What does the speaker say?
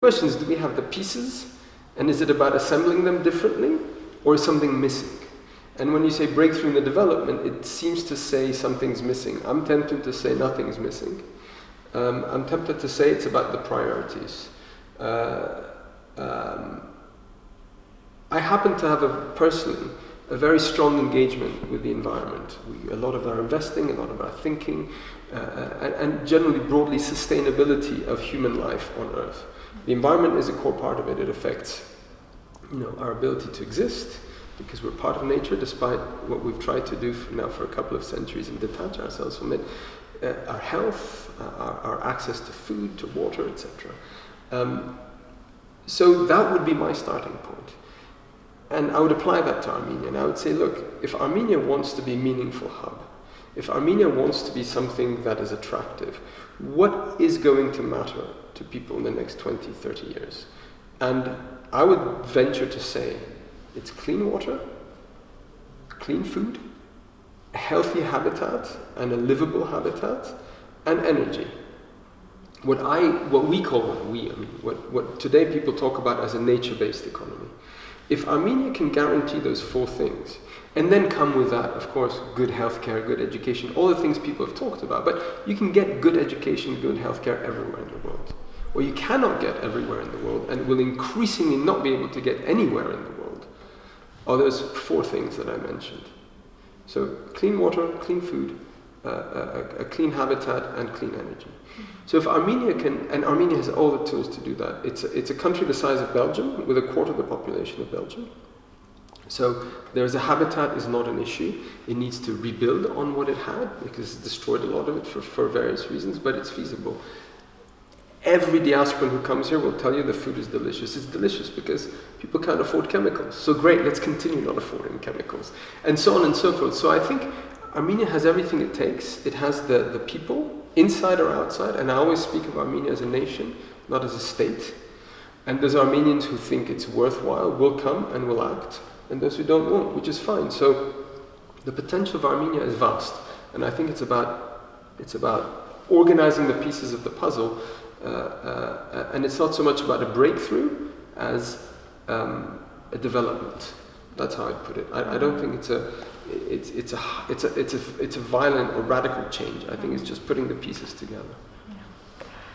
question is, do we have the pieces, and is it about assembling them differently, or is something missing? And when you say breakthrough in the development, it seems to say something's missing. I'm tempted to say nothing's missing. I'm tempted to say it's about the priorities. I happen to have personally a very strong engagement with the environment. A lot of our investing, a lot of our thinking, and generally broadly sustainability of human life on Earth. The environment is a core part of it. It affects, our ability to exist, because we're part of nature, despite what we've tried to do for a couple of centuries and detach ourselves from it. Our health, our access to food, to water, etc. So that would be my starting point. And I would apply that to Armenia. And I would say, look, if Armenia wants to be a meaningful hub, if Armenia wants to be something that is attractive, what is going to matter to people in the next 20, 30 years? And I would venture to say it's clean water, clean food, a healthy habitat and a livable habitat, and energy. What today people talk about as a nature-based economy. If Armenia can guarantee those four things, and then come with that, of course, good healthcare, good education, all the things people have talked about, but you can get good education, good healthcare everywhere in the world. Or you cannot get everywhere in the world, and will increasingly not be able to get anywhere in the world, are those four things that I mentioned. So clean water, clean food, a clean habitat, and clean energy. So if Armenia can, and Armenia has all the tools to do that. It's a country the size of Belgium, with a quarter of the population of Belgium. So there's a habitat is not an issue. It needs to rebuild on what it had, because it destroyed a lot of it for various reasons, but it's feasible. Every diasporan who comes here will tell you the food is delicious. It's delicious because people can't afford chemicals. So great, let's continue not affording chemicals. And so on and so forth. So I think Armenia has everything it takes. It has the people, inside or outside, and I always speak of Armenia as a nation, not as a state. And those Armenians who think it's worthwhile will come and will act, and those who don't won't, which is fine. So the potential of Armenia is vast, and I think it's about organizing the pieces of the puzzle, and it's not so much about a breakthrough as a development. That's how I'd put it. I don't think it's a violent or radical change. I think it's just putting the pieces together.